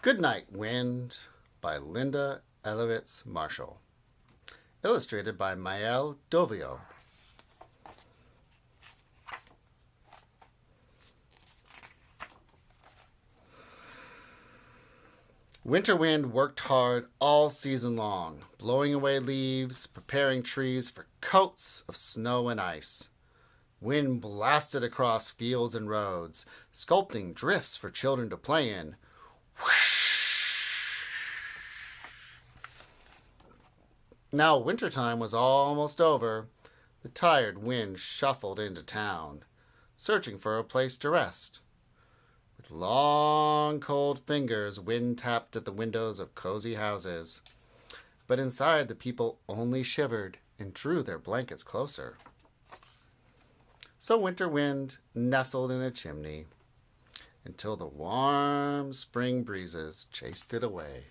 Good Night, Wind by Linda Elovitz Marshall. Illustrated by Mael Dovio. Winter Wind worked hard all season long, blowing away leaves, preparing trees for coats of snow and ice. Wind blasted across fields and roads, sculpting drifts for children to play in. Whoosh! Now wintertime was almost over. The tired wind shuffled into town, searching for a place to rest. With long, cold fingers, Wind tapped at the windows of cozy houses. But inside, the people only shivered and drew their blankets closer. So Winter Wind nestled in a chimney until the warm spring breezes chased it away.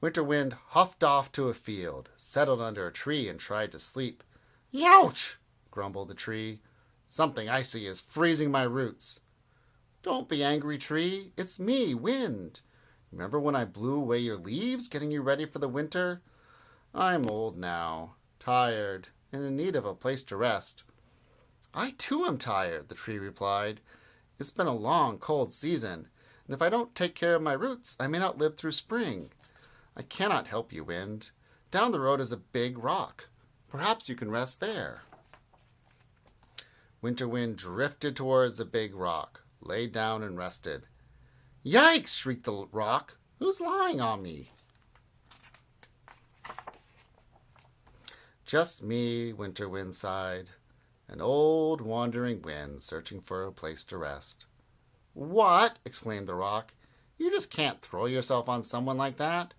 Winter Wind huffed off to a field, settled under a tree, and tried to sleep. "Youch!" grumbled the tree. "Something icy is freezing my roots." "Don't be angry, tree. It's me, Wind. Remember when I blew away your leaves, getting you ready for the winter? I'm old now, tired, and in need of a place to rest." "I too am tired," the tree replied. "It's been a long, cold season, and if I don't take care of my roots, I may not live through spring. I cannot help you, Wind. Down the road is a big rock. Perhaps you can rest there." Winter Wind drifted towards the big rock, lay down and rested. "Yikes!" shrieked the rock. "Who's lying on me?" "Just me," Winter Wind sighed. "An old wandering wind searching for a place to rest." "What?" exclaimed the rock. "You just can't throw yourself on someone like that.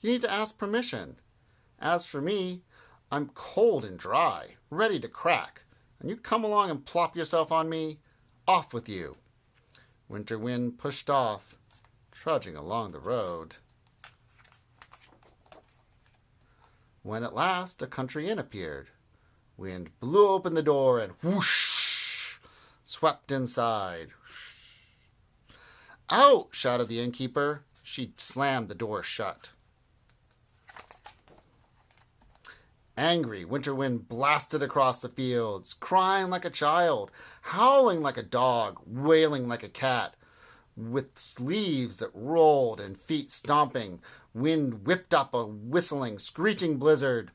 You need to ask permission. As for me, I'm cold and dry, ready to crack, and you come along and plop yourself on me? Off with you." Winter Wind pushed off, trudging along the road. When at last a country inn appeared, Wind blew open the door and whoosh, swept inside. "Out!" shouted the innkeeper. She slammed the door shut. Angry, Winter Wind blasted across the fields, crying like a child, howling like a dog, wailing like a cat. With sleeves that rolled and feet stomping, Wind whipped up a whistling, screeching blizzard.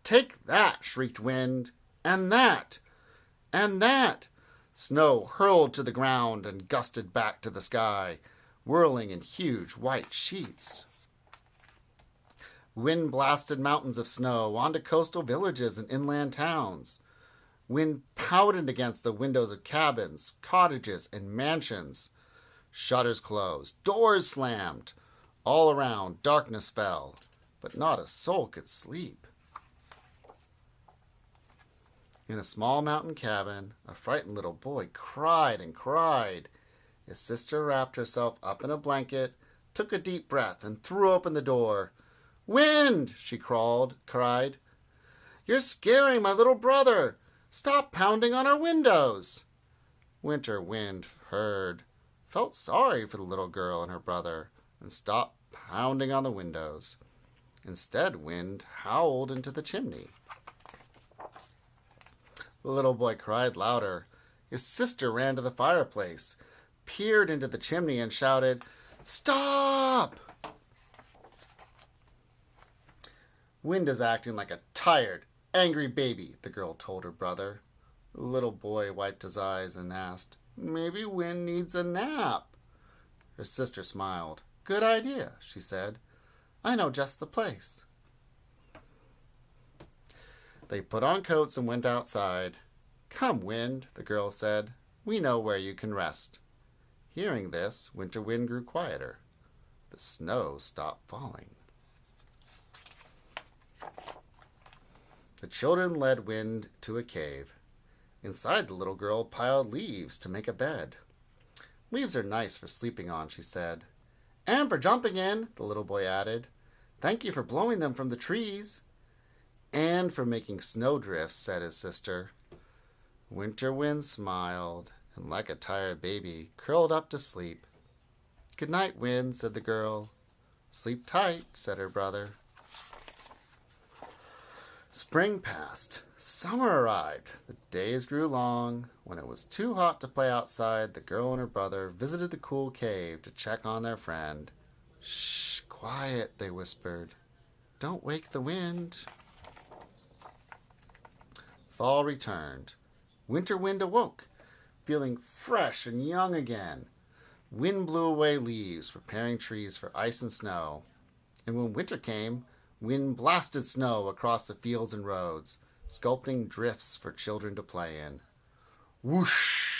"Take that!" shrieked Wind. "And that! And that!" Snow hurled to the ground and gusted back to the sky, whirling in huge white sheets. Wind blasted mountains of snow onto coastal villages and inland towns. Wind pounded against the windows of cabins, cottages, and mansions. Shutters closed, doors slammed. All around, darkness fell, but not a soul could sleep. In a small mountain cabin, a frightened little boy cried and cried. His sister wrapped herself up in a blanket, took a deep breath, and threw open the door. "Wind!" she cried. "You're scaring my little brother. Stop pounding on our windows." Winter Wind heard, felt sorry for the little girl and her brother, and stopped pounding on the windows. Instead, Wind howled into the chimney. The little boy cried louder. His sister ran to the fireplace, peered into the chimney, and shouted, "Stop!" "Wind is acting like a tired, angry baby," the girl told her brother. The little boy wiped his eyes and asked, "Maybe Wind needs a nap." Her sister smiled. "Good idea," she said. "I know just the place." They put on coats and went outside. "Come, Wind," the girl said. "We know where you can rest." Hearing this, Winter Wind grew quieter. The snow stopped falling. The children led Wind to a cave. Inside, the little girl piled leaves to make a bed. "Leaves are nice for sleeping on," she said. "And for jumping in," the little boy added. "Thank you for blowing them from the trees." "And for making snowdrifts," said his sister. Winter Wind smiled and, like a tired baby, curled up to sleep. Good night, Wind, said the girl. Sleep tight, said her brother. Spring passed. Summer arrived. The days grew long. When it was too hot to play outside, the girl and her brother visited the cool cave to check on their friend. Shh, quiet, they whispered. Don't wake the wind. Fall returned. Winter Wind awoke, feeling fresh and young again. Wind blew away leaves, preparing trees for ice and snow. And when winter came, Wind blasted snow across the fields and roads, sculpting drifts for children to play in. Whoosh!